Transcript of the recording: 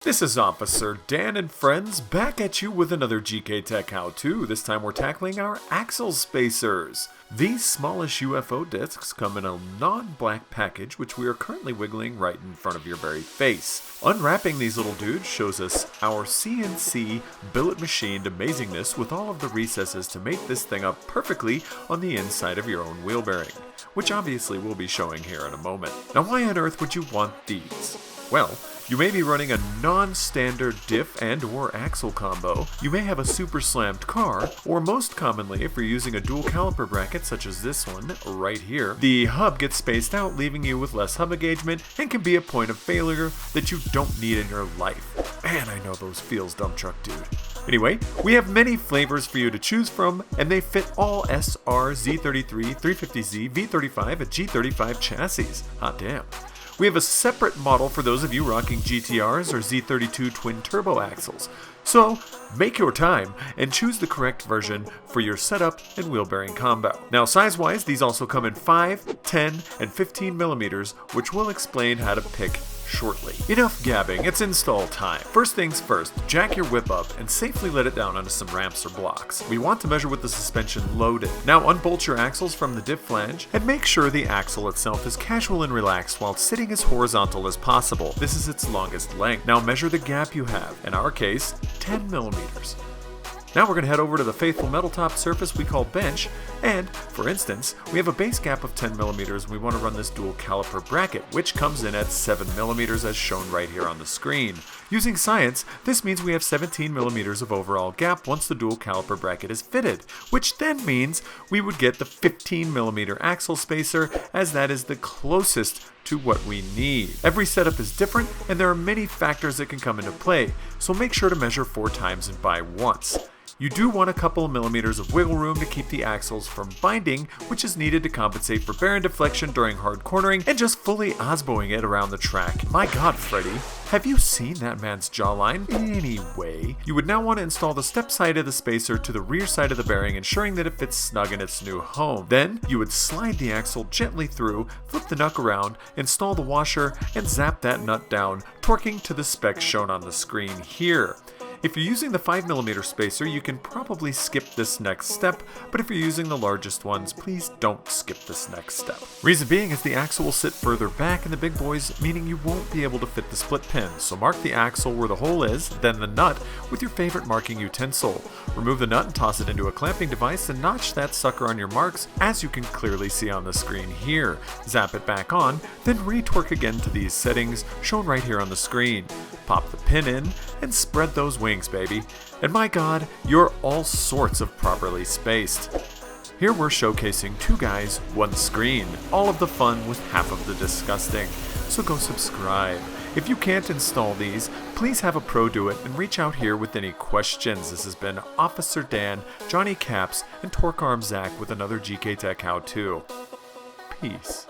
This is Officer Dan and friends back at you with another Gktech how-to. This time we're tackling our axle spacers. These smallish UFO discs come in a non-black package which we are currently wiggling right in front of your very face. Unwrapping these little dudes shows us our CNC billet machined amazingness with all of the recesses to make this thing up perfectly on the inside of your own wheel bearing, which obviously we'll be showing here in a moment. Now why on earth would you want these? Well, you may be running a non-standard diff and or axle combo, you may have a super slammed car, or most commonly if you're using a dual caliper bracket such as this one right here, the hub gets spaced out leaving you with less hub engagement and can be a point of failure that you don't need in your life. Man, I know those feels, dump truck dude. Anyway, we have many flavors for you to choose from, and they fit all SR, Z33, 350Z, V35, and G35 chassis. Hot damn. We have a separate model for those of you rocking GTRs or Z32 twin turbo axles. So, make your time and choose the correct version for your setup and wheel bearing combo. Now size-wise, these also come in 5, 10, and 15 millimeters, which we'll explain how to pick shortly. Enough gabbing, it's install time. First things first, jack your whip up and safely let it down onto some ramps or blocks. We want to measure with the suspension loaded. Now unbolt your axles from the diff flange and make sure the axle itself is casual and relaxed while sitting as horizontal as possible. This is its longest length. Now measure the gap you have, in our case, 10 millimeters. Now we're going to head over to the faithful metal top surface we call bench, and, for instance, we have a base gap of 10 millimeters and we want to run this dual caliper bracket, which comes in at 7 millimeters as shown right here on the screen. Using science, this means we have 17 millimeters of overall gap once the dual caliper bracket is fitted, which then means we would get the 15 millimeter axle spacer, as that is the closest to what we need. Every setup is different and there are many factors that can come into play, so make sure to measure 4 times and buy once. You do want a couple of millimeters of wiggle room to keep the axles from binding, which is needed to compensate for bearing deflection during hard cornering and just fully osboing it around the track. My god, Freddy, have you seen that man's jawline? Anyway, you would now want to install the step side of the spacer to the rear side of the bearing, ensuring that it fits snug in its new home. Then, you would slide the axle gently through, flip the nut around, install the washer, and zap that nut down, torquing to the specs shown on the screen here. If you're using the 5mm spacer, you can probably skip this next step, but if you're using the largest ones, please don't skip this next step. Reason being is the axle will sit further back in the big boys, meaning you won't be able to fit the split pin, so mark the axle where the hole is, then the nut, with your favorite marking utensil. Remove the nut and toss it into a clamping device and notch that sucker on your marks, as you can clearly see on the screen here. Zap it back on, then re-torque again to these settings, shown right here on the screen. Pop the pin in, and spread those wings, baby. And my god, you're all sorts of properly spaced. Here we're showcasing 2 guys, 1 screen. All of the fun with half of the disgusting. So go subscribe. If you can't install these, please have a pro do it and reach out here with any questions. This has been Officer Dan, Johnny Caps, and Torque Arm Zach with another Gktech how-to. Peace.